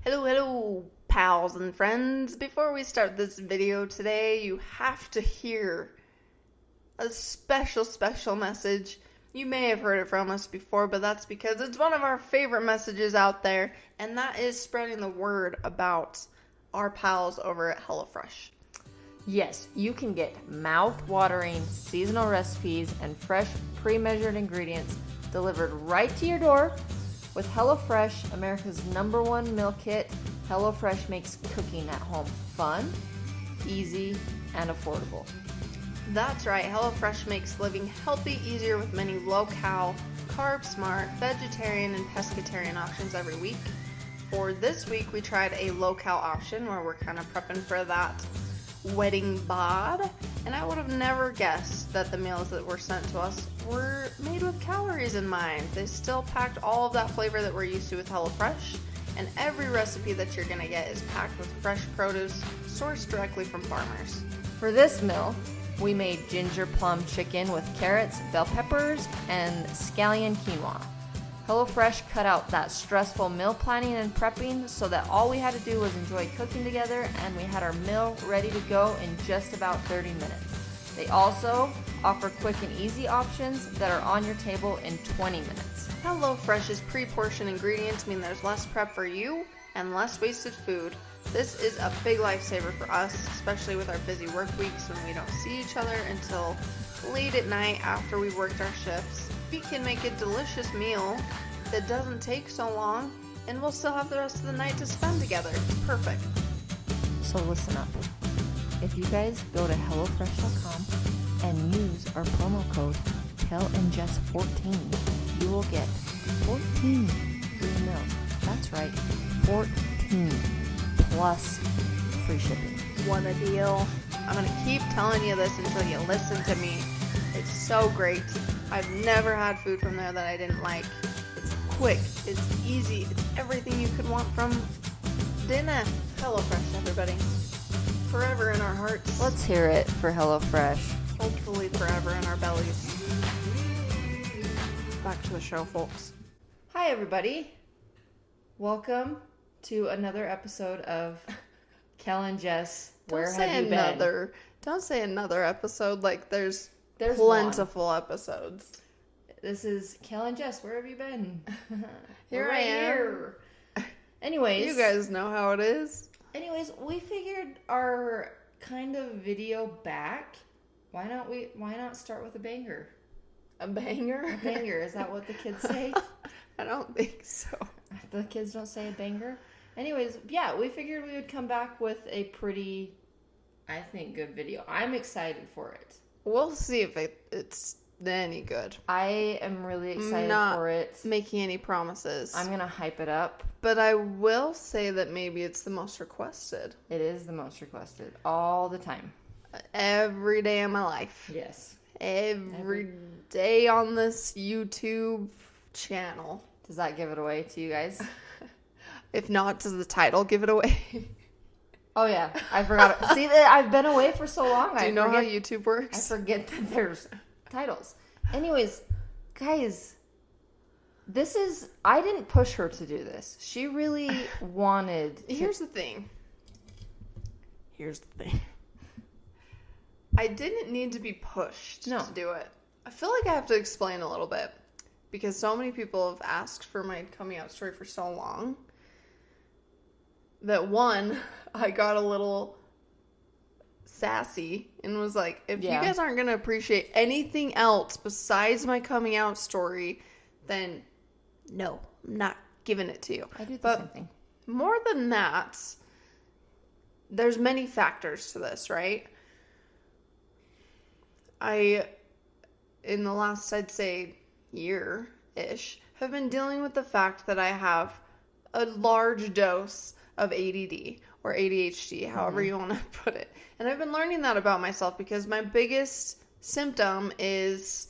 Hello, pals and friends. Before we start this video today, you have to hear a special message. You may have heard it from us before, but that's because it's one of our favorite messages out there, and that is spreading the word about our pals over at HelloFresh. Yes, you can get mouth-watering seasonal recipes and fresh, pre-measured ingredients delivered right to your door. With HelloFresh, America's #1 meal kit, HelloFresh makes cooking at home fun, easy, and affordable. That's right, HelloFresh makes living healthy easier with many low-cal, carb-smart, vegetarian, and pescatarian options every week. For this week, we tried a low-cal option where we're kind of prepping for that wedding bod, and I would have never guessed that the meals that were sent to us were made with calories in mind. They still packed all of that flavor that we're used to with HelloFresh, and every recipe that you're gonna get is packed with fresh produce sourced directly from farmers. For this meal, we made ginger plum chicken with carrots, bell peppers, and scallion quinoa. HelloFresh cut out that stressful meal planning and prepping so that all we had to do was enjoy cooking together, and we had our meal ready to go in just about 30 minutes. They also offer quick and easy options that are on your table in 20 minutes. HelloFresh's pre-portioned ingredients mean there's less prep for you and less wasted food. This is a big lifesaver for us, especially with our busy work weeks when we don't see each other until late at night after we've worked our shifts. We can make a delicious meal that doesn't take so long, and we'll still have the rest of the night to spend together. It's perfect. So listen up. If you guys go to HelloFresh.com and use our promo code KaleandJess14, you will get 14 free meals. That's right, 14 plus free shipping. What a deal. I'm going to keep telling you this until you listen to me. It's so great. I've never had food from there that I didn't like. It's quick, it's easy, it's everything you could want from dinner. HelloFresh, everybody. Forever in our hearts. Let's hear it for HelloFresh. Hopefully forever in our bellies. Back to the show, folks. Hi, everybody. Welcome to another episode of Kale and Jess. Where have you been? Don't say another episode like there's plentiful episodes. This is Kale and Jess. Where have you been? Here I am. Here. Anyways. You guys know how it is. Anyways, we figured our kind of video back. Why not start with a banger? A banger? A banger. Is that what the kids say? I don't think so. The kids don't say a banger? Anyways, yeah, we figured we would come back with a pretty, I think, good video. I'm excited for it. We'll see if it's any good. I am really excited for it. Not making any promises. I'm going to hype it up. But I will say that maybe it's the most requested. It is the most requested. All the time. Every day of my life. Yes. Every day on this YouTube channel. Does that give it away to you guys? If not, does the title give it away? Oh, yeah. I forgot it. See, I've been away for so long. Do you know how YouTube works? I forget that there's titles. Anyways, guys, I didn't push her to do this. She really wanted to. Here's the thing. I didn't need to be pushed to do it. I feel like I have to explain a little bit because so many people have asked for my coming out story for so long that one, I got a little sassy and was like, if you guys aren't going to appreciate anything else besides my coming out story, then no, I'm not giving it to you. I do the same thing. More than that, there's many factors to this, right? In the last, I'd say, year-ish, have been dealing with the fact that I have a large dose of ADD or ADHD, however you want to put it. And I've been learning that about myself because my biggest symptom is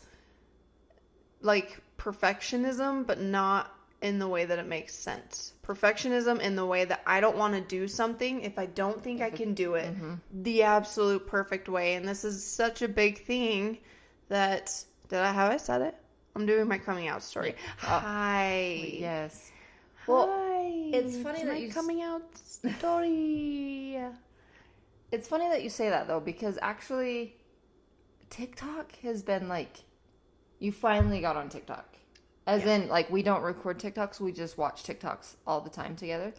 like perfectionism, but not in the way that it makes sense. Perfectionism in the way that I don't want to do something if I don't think I can do it the absolute perfect way. And this is such a big thing that, have I said it? I'm doing my coming out story. Hi. Yes. Well, hi. It's funny It's that my you coming out story. It's funny that you say that, though, because actually TikTok has been, like, you finally got on TikTok. As in, like, we don't record TikToks, we just watch TikToks all the time together.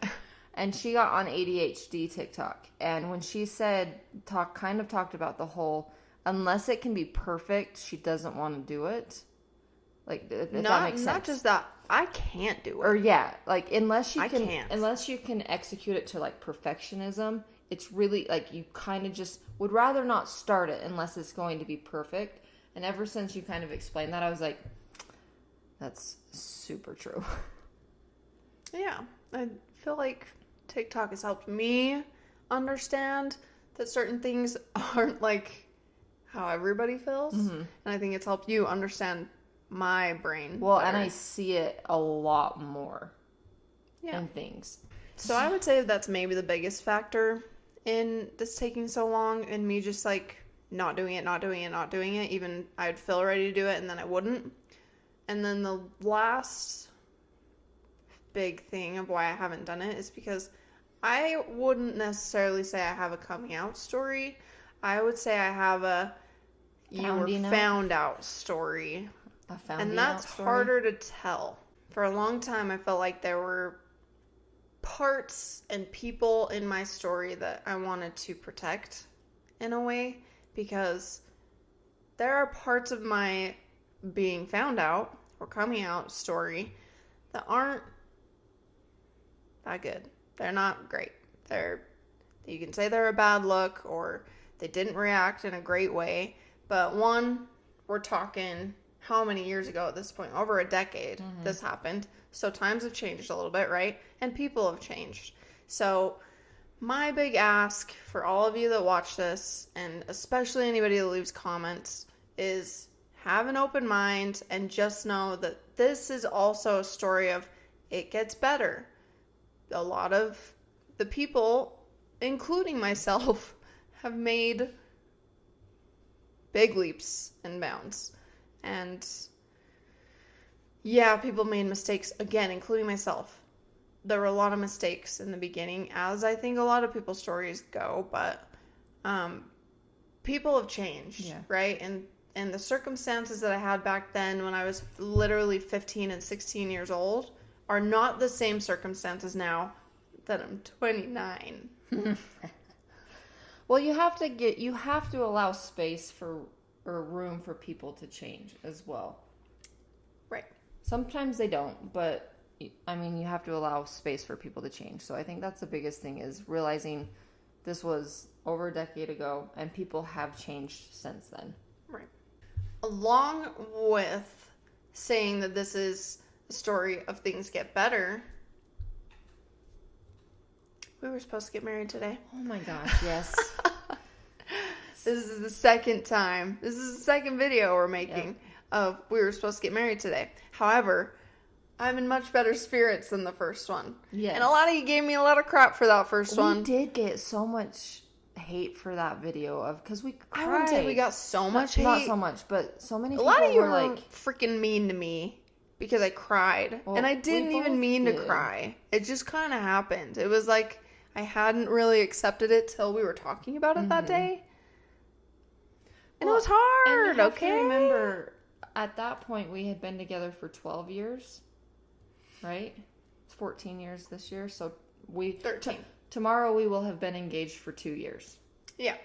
And she got on ADHD TikTok. And when she said, talked about the whole, unless it can be perfect, she doesn't want to do it. Like, if that makes sense. Not just that. I can't do it. Or, yeah, like, unless you can't. Unless you can execute it to, like, perfectionism, it's really, like, you kind of just would rather not start it unless it's going to be perfect. And ever since you kind of explained that, I was like, that's super true. Yeah. I feel like TikTok has helped me understand that certain things aren't, like, how everybody feels. Mm-hmm. And I think it's helped you understand my brain Well, better. And I see it a lot more in things. So I would say that's maybe the biggest factor in this taking so long and me just, like, not doing it. Even I'd feel ready to do it and then I wouldn't. And then the last big thing of why I haven't done it is because I wouldn't necessarily say I have a coming out story. I would say I have a you were found out story. And that's harder to tell. For a long time, I felt like there were parts and people in my story that I wanted to protect in a way, because there are parts of my being found out or coming out story that aren't that good. They're not great. You can say they're a bad look or they didn't react in a great way, but one, we're talking how many years ago at this point? Over a decade this happened. So times have changed a little bit, right? And people have changed. So my big ask for all of you that watch this, and especially anybody that leaves comments, is have an open mind and just know that this is also a story of it gets better. A lot of the people, including myself, have made big leaps and bounds. And yeah, people made mistakes, again, including myself. There were a lot of mistakes in the beginning, as I think a lot of people's stories go, but people have changed, right? And the circumstances that I had back then when I was literally 15 and 16 years old are not the same circumstances now that I'm 29. Well, you have to allow space for or room for people to change as well. Right. Sometimes they don't, but I mean, you have to allow space for people to change. So I think that's the biggest thing, is realizing this was over a decade ago and people have changed since then. Right. Along with saying that this is a story of things get better, we were supposed to get married today. Oh my gosh, yes. This is the second time. This is the second video we're making of we were supposed to get married today. However, I'm in much better spirits than the first one. Yes. And a lot of you gave me a lot of crap for that first one. We did get so much hate for that video because we cried. I wouldn't say we got so much hate. Not so much, but so many people were like... A lot of you were like... freaking mean to me because I cried. Well, and I didn't even mean to cry. It just kind of happened. It was like I hadn't really accepted it till we were talking about it that day. And it was hard, and you have to remember, at that point, we had been together for 12 years, right? It's 14 years this year, so 13. Tomorrow we will have been engaged for 2 years. Yeah.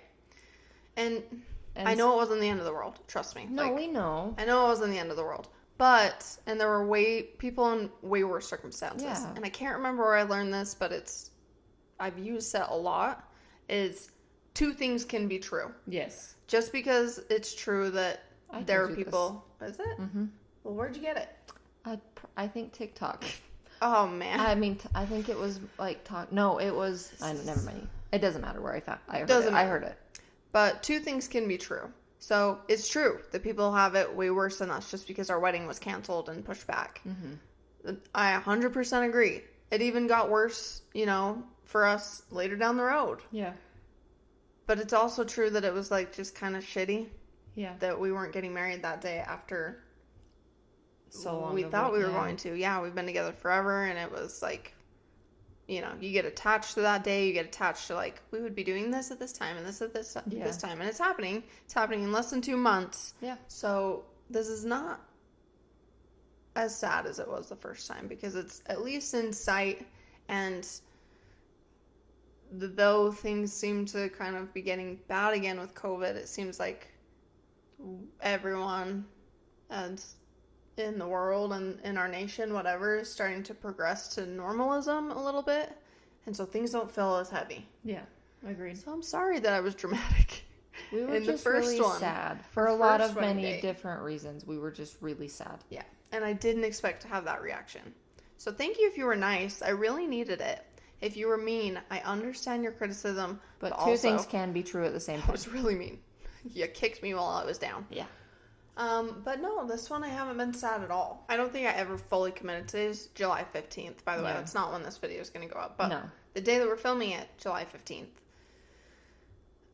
And I know it wasn't the end of the world, trust me. No, we know. I know it wasn't the end of the world. But, and there were people in way worse circumstances. Yeah. And I can't remember where I learned this, but I've used it a lot, is 2 things can be true. Yes. Just because it's true that there are people... This. Is it? Mm-hmm. Well, where'd you get it? I think TikTok. Oh, man. I mean, I think it was like No, it was... never mind. It doesn't matter where I heard it. But 2 things can be true. So, it's true that people have it way worse than us just because our wedding was canceled and pushed back. Mm-hmm. I 100% agree. It even got worse, for us later down the road. Yeah. But it's also true that it was, like, just kind of shitty. Yeah. That we weren't getting married that day after so long we thought we were going to. Yeah, we've been together forever, and it was, like, you get attached to that day. You get attached to like, we would be doing this at this time and this at this time. And it's happening. It's happening in less than 2 months. Yeah. So this is not as sad as it was the first time because it's at least in sight. And though things seem to kind of be getting bad again with COVID, it seems like everyone and in the world and in our nation, whatever, is starting to progress to normalism a little bit. And so things don't feel as heavy. Yeah, agreed. So I'm sorry that I was dramatic. We were in just the first really one. sad for a lot of many day. different reasons. We were just really sad. Yeah, and I didn't expect to have that reaction. So thank you if you were nice. I really needed it. If you were mean, I understand your criticism. But two also, things can be true at the same time. I was really mean. You kicked me while I was down. Yeah. But no, this one I haven't been sad at all. I don't think I ever fully committed to this. July 15th, by the way. That's not when this video is going to go up. But no. The day that we're filming it, July 15th.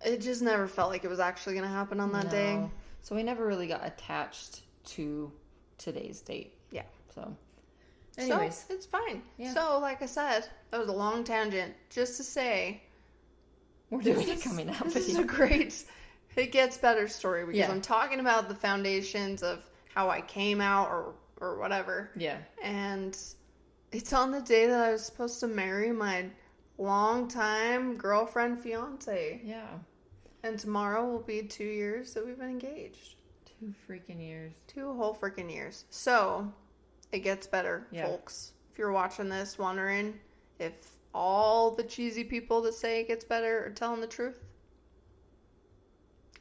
It just never felt like it was actually going to happen on that day. So we never really got attached to today's date. Yeah. So, anyways. So, it's fine. Yeah. So, like I said, that was a long tangent just to say we're doing a coming out This is video. a great It Gets Better story because Yeah. I'm talking about the foundations of how I came out or whatever. Yeah. And it's on the day that I was supposed to marry my longtime girlfriend, fiance. Yeah. And tomorrow will be 2 years that we've been engaged. 2 freaking years. 2 whole freaking years. So, it gets better, folks. If you're watching this, wondering if all the cheesy people that say it gets better are telling the truth,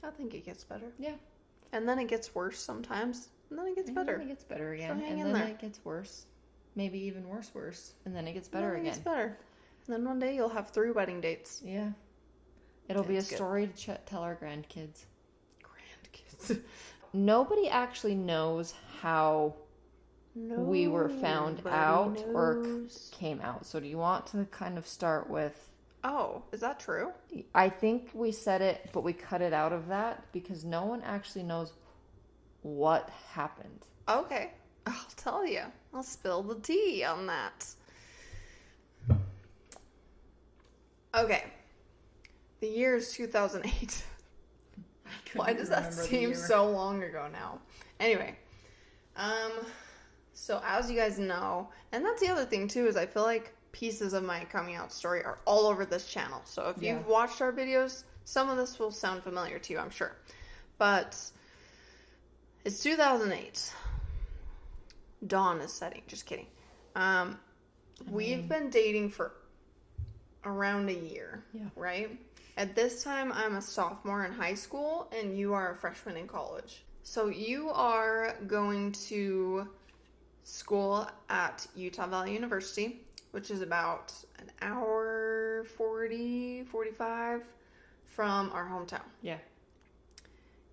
I think it gets better. Yeah. And then it gets worse sometimes. And then it gets better. And then it gets better again. So hang and in then there. it gets worse. Maybe even worse. And then it gets better And then again. It gets better. And then one day you'll have 3 wedding dates. Yeah. It'll be a It's good. story to tell our grandkids. Grandkids. Nobody actually knows how we were found out or came out. So do you want to kind of start with... Oh, is that true? I think we said it, but we cut it out of that because no one actually knows what happened. Okay. I'll tell you. I'll spill the tea on that. Okay. The year is 2008. Why does that seem so long ago now? Anyway, so as you guys know, and that's the other thing too, is I feel like pieces of my coming out story are all over this channel. So if you've watched our videos, some of this will sound familiar to you, I'm sure. But it's 2008. Dawn is setting. Just kidding. We've been dating for around a year, right? At this time, I'm a sophomore in high school, and you are a freshman in college. So you are going to school at Utah Valley University, which is about an hour 45 from our hometown. Yeah.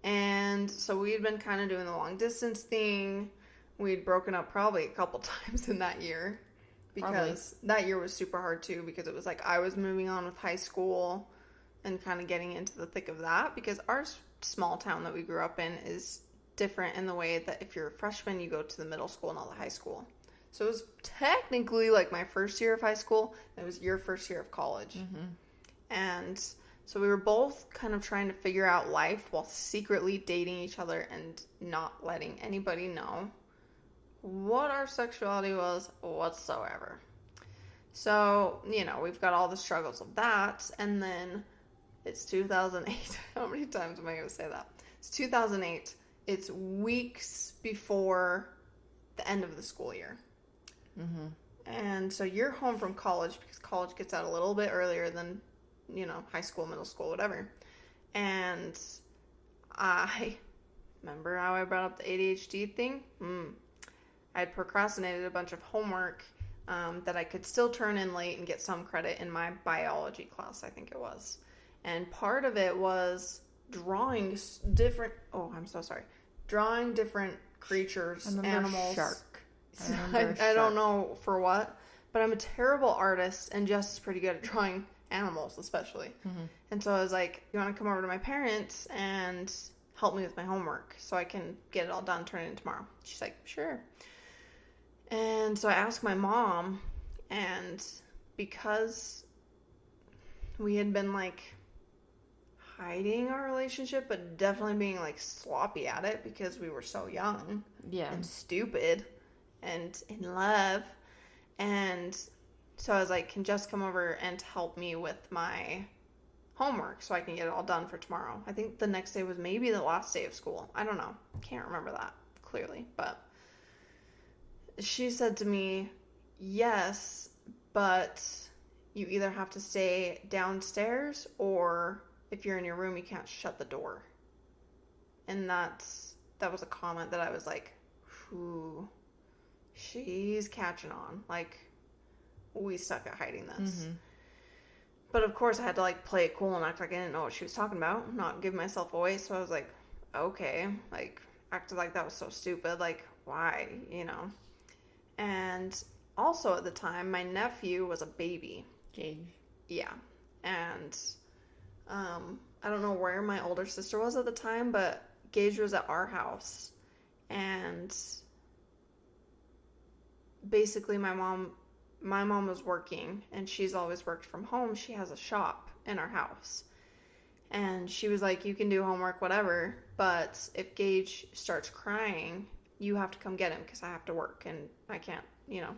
And so we had been kind of doing the long distance thing. We'd broken up probably a couple times in that year because that year was super hard too, because it was like I was moving on with high school and kind of getting into the thick of that, because our small town that we grew up in is different in the way that if you're a freshman, you go to the middle school, not the high school. So it was technically like my first year of high school. It was your first year of college. Mm-hmm. And so we were both kind of trying to figure out life while secretly dating each other and not letting anybody know what our sexuality was whatsoever. So, we've got all the struggles of that. And then it's 2008. How many times am I going to say that? It's 2008. It's weeks before the end of the school year. Mm-hmm. And so you're home from college because college gets out a little bit earlier than, high school, middle school, whatever. And I remember how I brought up the ADHD thing. I had procrastinated a bunch of homework that I could still turn in late and get some credit in my biology class, I think it was. And part of it was drawing different creatures, animals. Shark. I don't know for what, but I'm a terrible artist, and Jess is pretty good at drawing animals, especially. Mm-hmm. And so I was like, you want to come over to my parents and help me with my homework so I can get it all done, turn it in tomorrow? She's like, sure. And so I asked my mom, and because we had been like hiding our relationship, but definitely being like sloppy at it because we were so young and stupid and in love. And so I was like, can Jess come over and help me with my homework so I can get it all done for tomorrow? I think the next day was maybe the last day of school. I don't know. Can't remember that clearly. But she said to me, yes, but you either have to stay downstairs, or if you're in your room, you can't shut the door. And that was a comment that I was like, ooh, she's catching on. Like, we stuck at hiding this. Mm-hmm. But of course I had to like play it cool and act like I didn't know what she was talking about, not give myself away. So I was like, okay, like acted like that was so stupid. Like, why, you know? And also at the time, my nephew was a baby. Gage. Yeah. And I don't know where my older sister was at the time, but Gage was at our house. And basically my mom was working, and she's always worked from home. She has a shop in our house. And she was like, you can do homework, whatever, but if Gage starts crying, you have to come get him because I have to work and I can't, you know,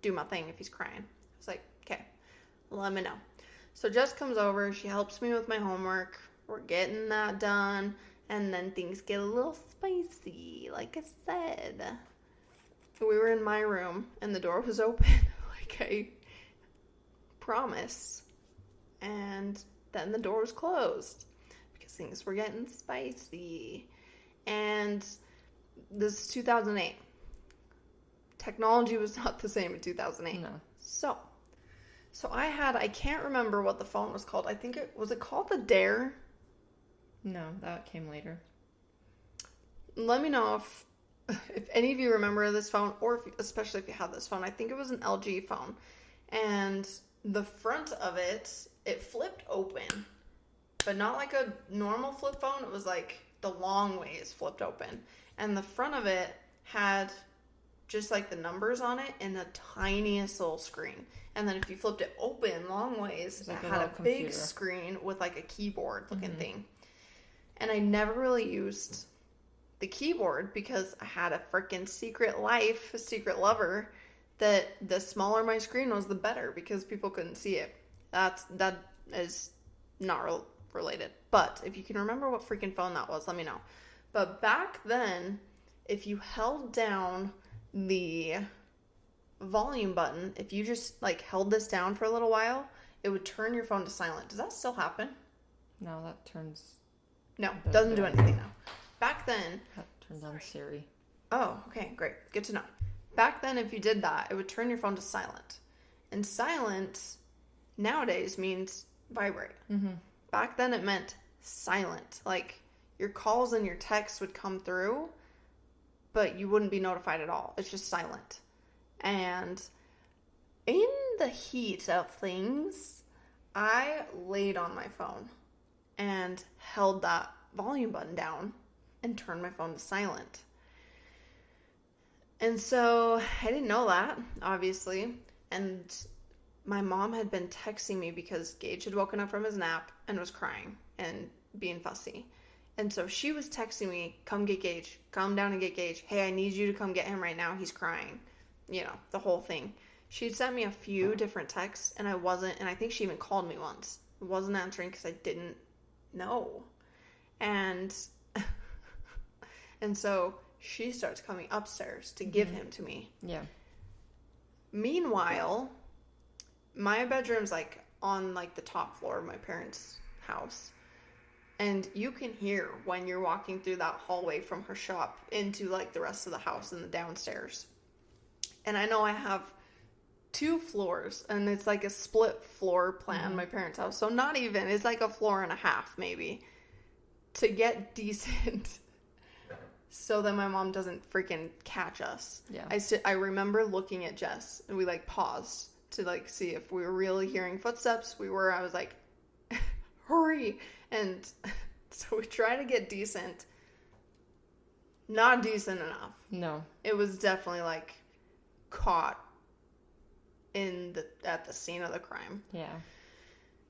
do my thing if he's crying. I was like, okay, let me know. So Jess comes over. She helps me with my homework. We're getting that done. And then things get a little spicy, like I said. We were in my room and the door was open. I promise. And then the door was closed because things were getting spicy. And this is 2008. Technology was not the same in 2008. No. So I can't remember what the phone was called. I think was it called the Dare? No, that came later. Let me know if any of you remember this phone, or especially if you had this phone. I think it was an LG phone. And the front of it flipped open. But not like a normal flip phone. It was like the long ways flipped open. And the front of it had just like the numbers on it and the tiniest little screen. And then if you flipped it open long ways, it had a big screen with like a keyboard looking thing. And I never really used the keyboard because I had a freaking secret life, a secret lover, that the smaller my screen was, the better, because people couldn't see it. That is not related. But if you can remember what freaking phone that was, let me know. But back then, if you held down the volume button, if you just like held this down for a little while, it would turn your phone to silent. Does that still happen? No, that turns... No, doesn't do anything now. Back then... That turns on Siri. Oh, okay, great. Good to know. Back then, if you did that, it would turn your phone to silent. And silent nowadays means vibrate. Mm-hmm. Back then, it meant silent. Like, your calls and your texts would come through, but you wouldn't be notified at all. It's just silent. And in the heat of things, I laid on my phone and held that volume button down and turned my phone to silent. And so I didn't know that, obviously. And my mom had been texting me because Gage had woken up from his nap and was crying and being fussy. And so she was texting me, come get Gage, come down and get Gage. Hey, I need you to come get him right now. He's crying. You know, the whole thing. She'd sent me a few different texts and I think she even called me once. I wasn't answering because I didn't know. And so she starts coming upstairs to give him to me. Yeah. Meanwhile, my bedroom's like on like the top floor of my parents' house. And you can hear when you're walking through that hallway from her shop into like the rest of the house and the downstairs. And I know I have 2 floors, and it's like a split floor plan, my parents' house. So not even, it's like a floor and a half maybe to get decent so that my mom doesn't freaking catch us. Yeah. I remember looking at Jess, and we like paused to like see if we were really hearing footsteps. I was like, hurry. And so we try to get decent. Not decent enough. No. It was definitely like caught at the scene of the crime. Yeah.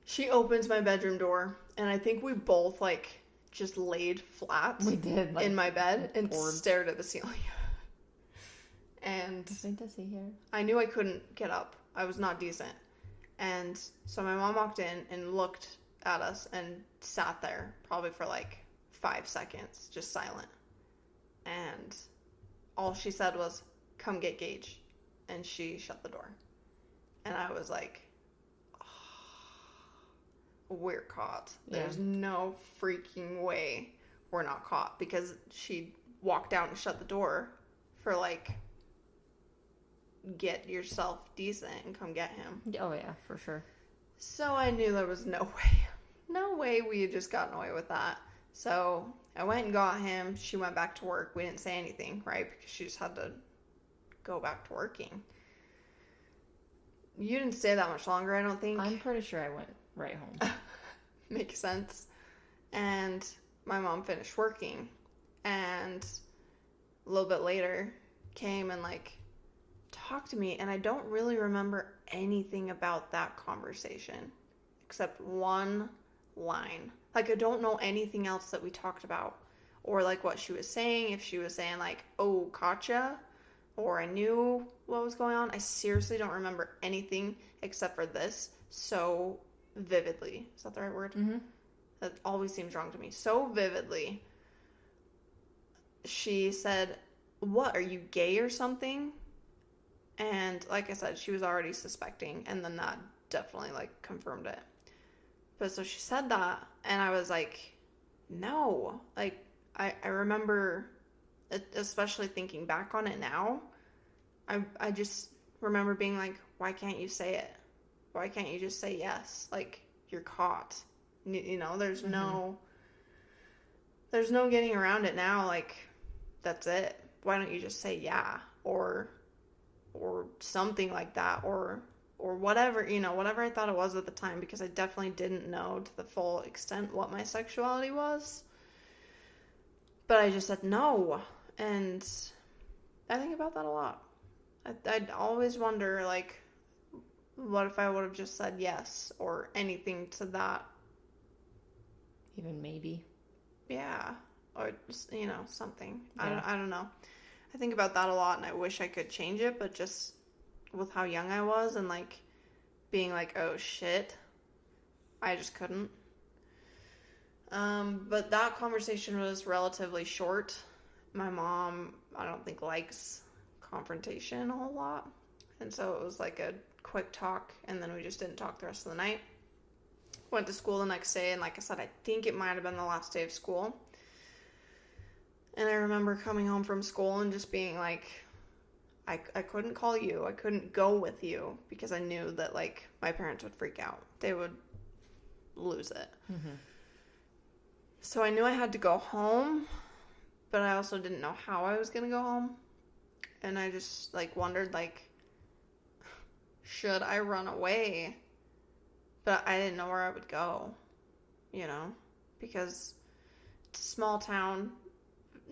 She opens my bedroom door, and I think we both, like, just laid flat We did, like, in my bed and boards. stared at the ceiling. And Nothing to see here. I knew I couldn't get up. I was not decent. And so my mom walked in and looked at us and sat there probably for like 5 seconds, just silent. And all she said was, "Come get Gage." And she shut the door. And I was like, we're caught. There's no freaking way we're not caught, because she walked out and shut the door for like, get yourself decent and come get him. Oh yeah, for sure. So I knew there was no way we had just gotten away with that. So I went and got him. She went back to work. We didn't say anything, right? Because she just had to go back to working. You didn't stay that much longer, I don't think. I'm pretty sure I went right home. Makes sense. And my mom finished working, and a little bit later came and like talked to me, and I don't really remember anything about that conversation except one line. Like, I don't know anything else that we talked about, or like what she was saying, if she was saying like, "Oh, gotcha," or I knew what was going on. I seriously don't remember anything except for this so vividly. Is that the right word? Mm-hmm. That always seems wrong to me. So vividly. She said, "What, are you gay or something?" And like I said, she was already suspecting, and then that definitely like confirmed it. But so she said that, and I was like, no. Like, I remember, especially thinking back on it now, I just remember being like, why can't you say it? Why can't you just say yes? Like, you're caught. You know, there's no getting around it now. Like, that's it. Why don't you just say yeah? Or something like that, or whatever, you know, whatever I thought it was at the time, because I definitely didn't know to the full extent what my sexuality was. But I just said no, and I think about that a lot. I'd always wonder, like, what if I would have just said yes, or anything to that. Even maybe. Yeah, or just, you know, something. Yeah. I don't know. I think about that a lot, and I wish I could change it, but just with how young I was and like being like, oh shit, I just couldn't. But that conversation was relatively short. My mom, I don't think, likes confrontation a whole lot, and so it was like a quick talk, and then we just didn't talk the rest of the night. Went to school the next day, and like I said, I think it might have been the last day of school. And I remember coming home from school and just being like, I couldn't call you. I couldn't go with you, because I knew that, like, my parents would freak out. They would lose it. Mm-hmm. So I knew I had to go home, but I also didn't know how I was going to go home. And I just, like, wondered, like, should I run away? But I didn't know where I would go, you know, because it's a small town.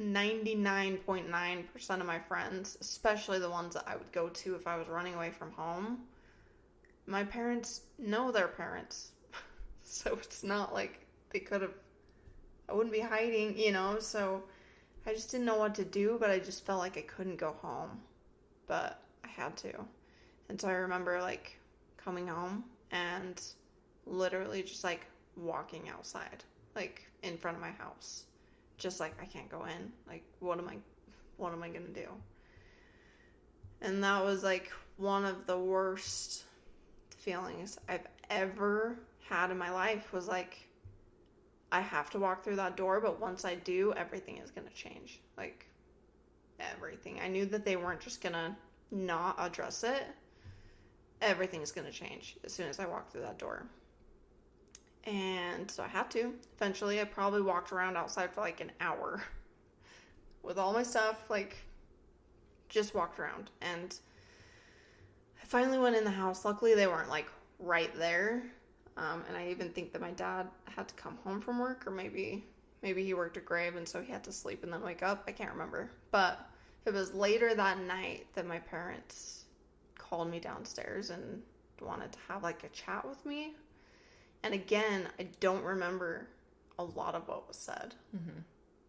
99.9% of my friends, especially the ones that I would go to if I was running away from home, my parents know their parents. So it's not like they could have, I wouldn't be hiding, you know, so I just didn't know what to do, but I just felt like I couldn't go home, but I had to. And so I remember, like, coming home and literally just, like, walking outside, like, in front of my house. Just like, I can't go in. Like, what am I going to do? And that was, like, one of the worst feelings I've ever had in my life, was like, I have to walk through that door, but once I do, everything is going to change. Like, everything. I knew that they weren't just going to not address it. Everything's going to change as soon as I walk through that door. And so I had to. Eventually, I probably walked around outside for like an hour with all my stuff, like, just walked around. And I finally went in the house. Luckily, they weren't, like, right there. And I even think that my dad had to come home from work, or maybe he worked a grave, and so he had to sleep and then wake up. I can't remember. But it was later that night that my parents called me downstairs and wanted to have like a chat with me. And again, I don't remember a lot of what was said. Mm-hmm.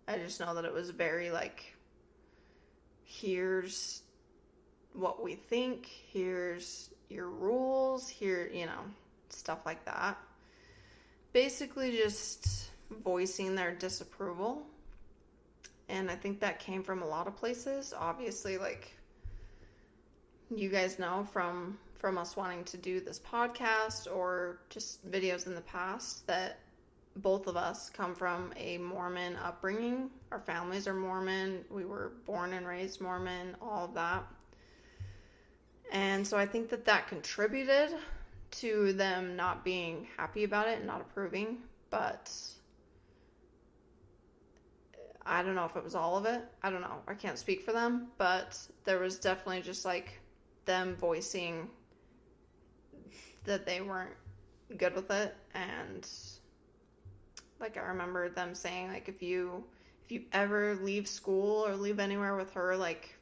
I just know that it was very like, here's what we think, here's your rules, here, stuff like that. Basically just voicing their disapproval. And I think that came from a lot of places. Obviously, like, you guys know from us wanting to do this podcast or just videos in the past that both of us come from a Mormon upbringing. Our families are Mormon. We were born and raised Mormon, all of that. And so I think that contributed to them not being happy about it and not approving. But I don't know if it was all of it. I don't know. I can't speak for them. But there was definitely just like them voicing that they weren't good with it. And like, I remember them saying, like, if you ever leave school or leave anywhere with her, like,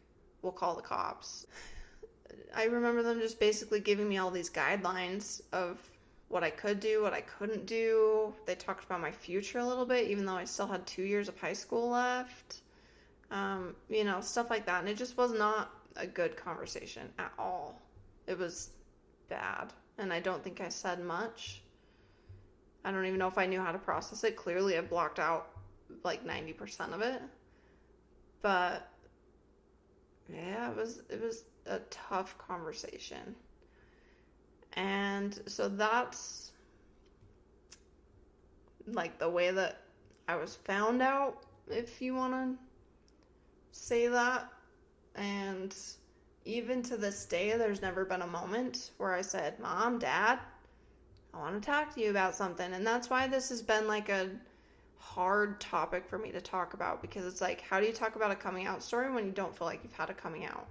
we'll call the cops. I remember them just basically giving me all these guidelines of what I could do, what I couldn't do. They talked about my future a little bit, even though I still had 2 years of high school left. Stuff like that. And it just was not a good conversation at all. It was bad. And I don't think I said much. I don't even know if I knew how to process it. Clearly, I blocked out like 90% of it. But yeah, it was a tough conversation. And so that's like the way that I was found out, if you want to say that. And even to this day, there's never been a moment where I said, Mom, Dad, I want to talk to you about something. And that's why this has been like a hard topic for me to talk about, because it's like, how do you talk about a coming out story when you don't feel like you've had a coming out?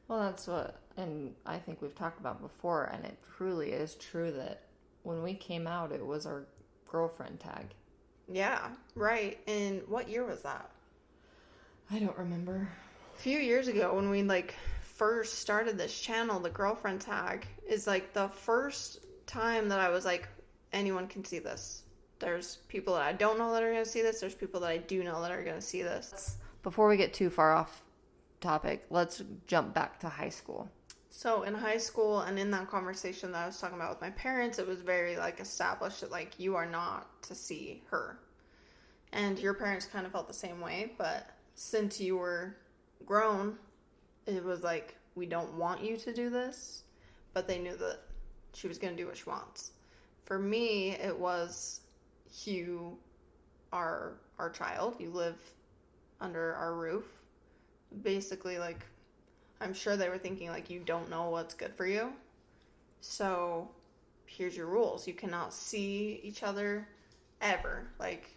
Well, that's what, and I think we've talked about before, and it truly is true that when we came out, it was our girlfriend tag. Yeah, right. And what year was that? I don't remember. A few years ago, when we like first started this channel, the girlfriend tag is like the first time that I was like, anyone can see this. There's people that I don't know that are going to see this. There's people that I do know that are going to see this. Before we get too far off topic, let's jump back to high school. So in high school, and in that conversation that I was talking about with my parents, it was very like established that like, you are not to see her. And your parents kind of felt the same way, but since you were grown, it was like, we don't want you to do this, but they knew that she was going to do what she wants. For me, it was, you are our child. You live under our roof. Basically, like, I'm sure they were thinking, like, you don't know what's good for you. So, here's your rules. You cannot see each other ever. Like,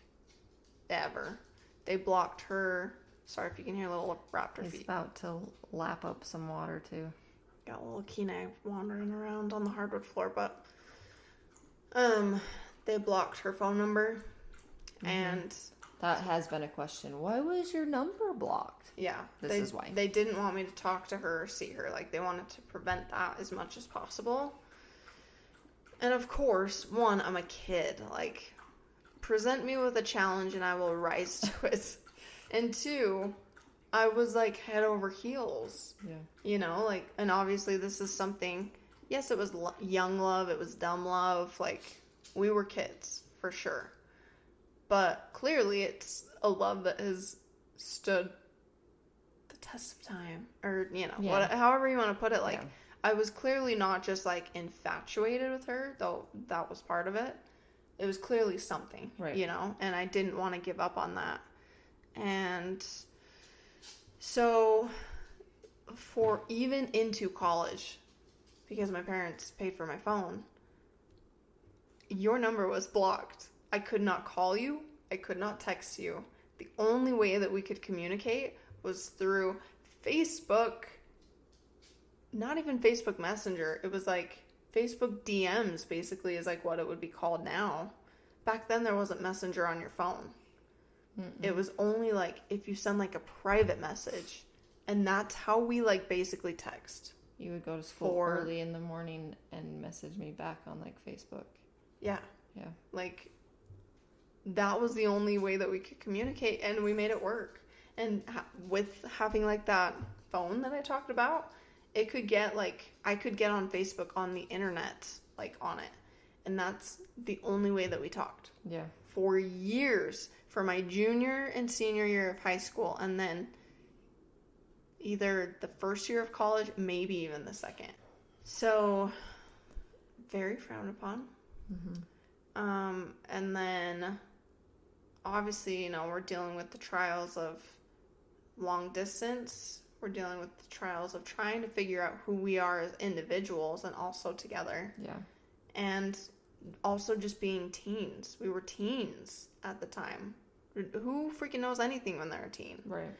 ever. They blocked her. Sorry if you can hear little raptor feet. He's about to lap up some water, too. Got a little Kenai wandering around on the hardwood floor, but they blocked her phone number. Mm-hmm. And that has been a question. Why was your number blocked? Yeah. This is why. They didn't want me to talk to her or see her. Like, they wanted to prevent that as much as possible. And of course, one, I'm a kid. Like, present me with a challenge and I will rise to it. And two, I was like head over heels. Yeah. Like, and obviously this is something, yes, it was young love. It was dumb love. Like, we were kids for sure. But clearly it's a love that has stood the test of time, or, however you want to put it. Like, I was clearly not just like infatuated with her, though that was part of it. It was clearly something, right? And I didn't want to give up on that. And so for even into college, because my parents paid for my phone, your number was blocked. I could not call you. I could not text you. The only way that we could communicate was through Facebook. Not even Facebook Messenger. It was like Facebook DMs, basically, is like what it would be called now. Back then, there wasn't Messenger on your phone. Mm-mm. It was only like if you send like a private message. And that's how we like basically text. You would go to school for early in the morning and message me back on like Facebook. Yeah. Yeah. Like, that was the only way that we could communicate, and we made it work. And with having like that phone that I talked about, it could get like, I could get on Facebook on the internet, like on it. And that's the only way that we talked. Yeah. For years, for my junior and senior year of high school, and then either the first year of college, maybe even the second. So, very frowned upon. And then, obviously, you know, we're dealing with the trials of long distance. We're dealing with the trials of trying to figure out who we are as individuals and also together. Yeah. And also just being teens. We were teens at the time. Who freaking knows anything when they're a teen? Right.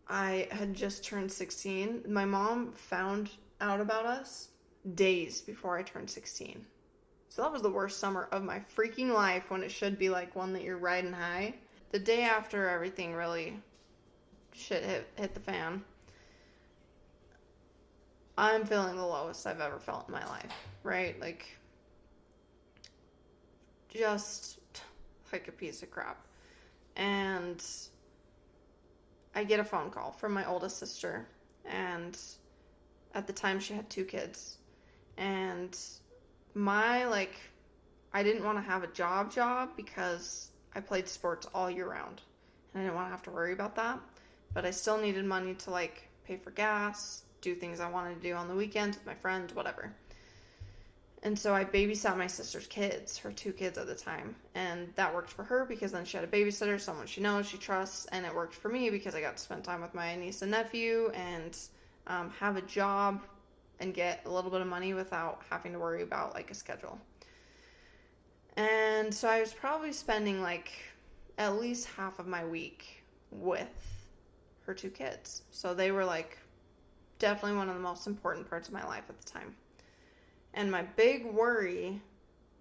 I had just turned 16. My mom found out about us days before I turned 16. So that was the worst summer of my freaking life, when it should be like one that you're riding high. The day after everything really shit hit the fan, I'm feeling the lowest I've ever felt in my life, right? Like, just like a piece of crap. And I get a phone call from my oldest sister, and at the time she had 2 kids. And I didn't want to have a job because I played sports all year round, and I didn't want to have to worry about that. But I still needed money to like pay for gas, do things I wanted to do on the weekends with my friends, whatever. And so I babysat my sister's kids, her 2 kids at the time. And that worked for her because then she had a babysitter, someone she knows, she trusts. And it worked for me because I got to spend time with my niece and nephew and have a job and get a little bit of money without having to worry about like a schedule. And so I was probably spending like at least half of my week with her 2 kids. So they were like definitely one of the most important parts of my life at the time. And my big worry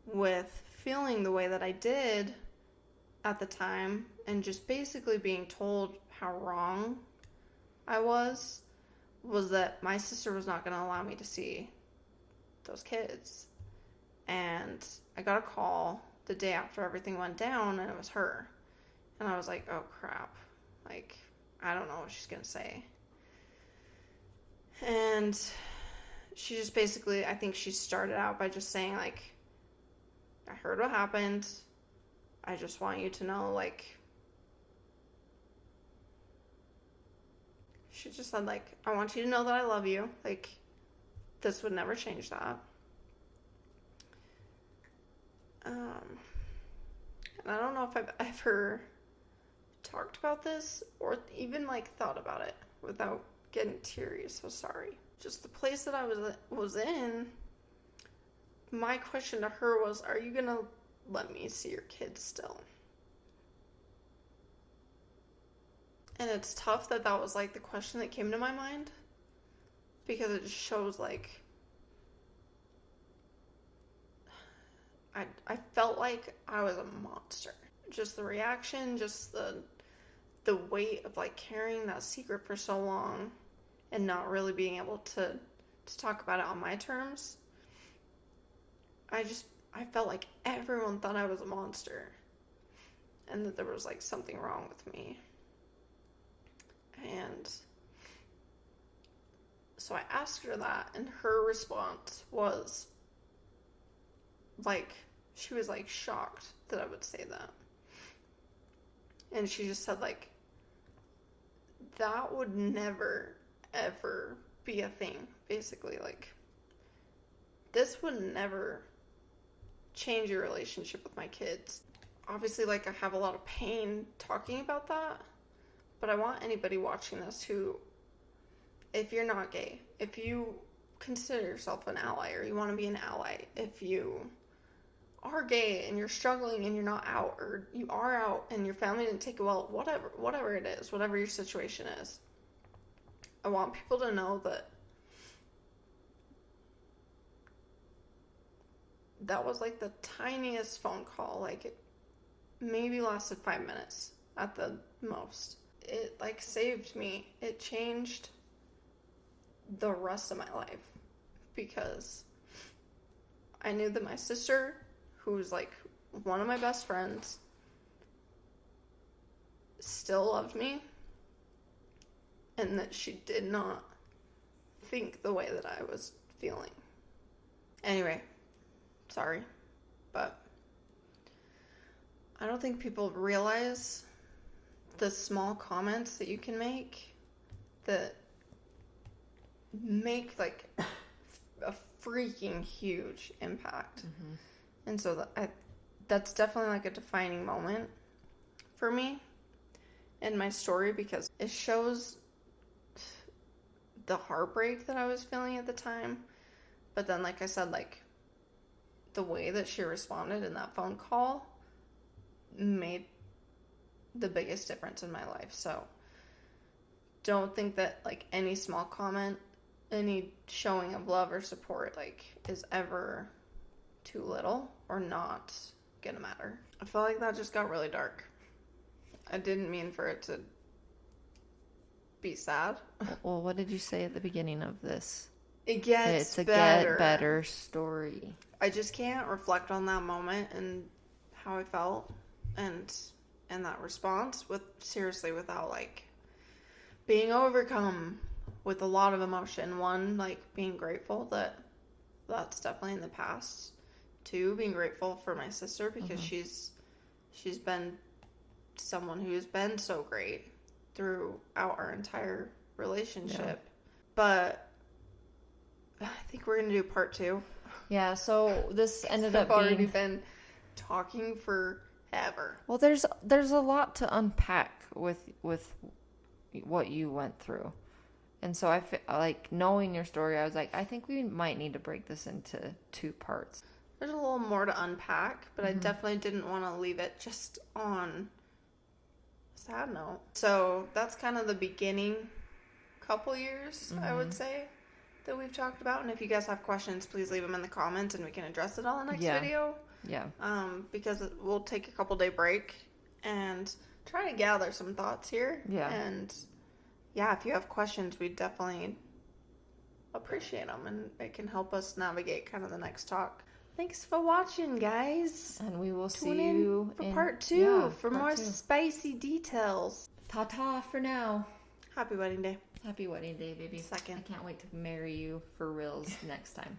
with feeling the way that I did at the time, and just basically being told how wrong I was that my sister was not going to allow me to see those kids. And I got a call the day after everything went down, and it was her. And I was like, oh crap. Like, I don't know what she's going to say. And she just basically, I think she started out by just saying, like, I heard what happened. I just want you to know, like, she just said, like, I want you to know that I love you. Like, this would never change that. And I don't know if I've ever talked about this or even, like, thought about it without getting teary. So sorry. Just the place that I was in, my question to her was, are you going to let me see your kids still? And it's tough that was like the question that came to my mind, because it just shows like I felt like I was a monster. Just the reaction, just the weight of like carrying that secret for so long and not really being able to talk about it on my terms. I felt like everyone thought I was a monster and that there was like something wrong with me. And so I asked her that, and her response was like, she was like shocked that I would say that. And she just said, like, that would never ever be a thing, basically. Like, this would never change your relationship with my kids. Obviously, like, I have a lot of pain talking about that, but I want anybody watching this who, if you're not gay, if you consider yourself an ally or you want to be an ally, if you are gay and you're struggling and you're not out, or you are out and your family didn't take it well, whatever it is, whatever your situation is, I want people to know that was like the tiniest phone call. Like, it maybe lasted 5 minutes at the most. It like saved me. It changed the rest of my life, because I knew that my sister, who's like one of my best friends, still loved me, and that she did not think the way that I was feeling. Anyway, sorry, but I don't think people realize the small comments that you can make that make like a freaking huge impact. Mm-hmm. And so that's definitely like a defining moment for me in my story, because it shows the heartbreak that I was feeling at the time. But then, like I said, like the way that she responded in that phone call made the biggest difference in my life. So don't think that like any small comment, any showing of love or support like is ever too little or not gonna matter. I feel like that just got really dark. I didn't mean for it to be sad. Well, what did you say at the beginning of this? It gets It's a better. get better story. I just can't reflect on that moment and how I felt and that response without like being overcome with a lot of emotion. One, like being grateful that that's definitely in the past. Two, being grateful for my sister, because she's been someone who's been so great throughout our entire relationship. Yeah. But I think we're gonna do part 2. Yeah, so this ended up I've being... already been talking forever. Well, there's a lot to unpack with what you went through. And so I feel like, knowing your story, I was like, I think we might need to break this into 2 parts. There's a little more to unpack, but I definitely didn't want to leave it just on a sad note. So that's kind of the beginning couple years, I would say, that we've talked about. And if you guys have questions, please leave them in the comments and we can address it on the next video. Yeah. Because we'll take a couple day break and try to gather some thoughts here. Yeah. And yeah, if you have questions, we definitely appreciate them, and it can help us navigate kind of the next talk. Thanks for watching, guys. And we will Tune see you in for part 2 for part more 2. spicy details. Ta-ta for now. Happy wedding day. Happy wedding day, baby. Second. I can't wait to marry you for reals next time.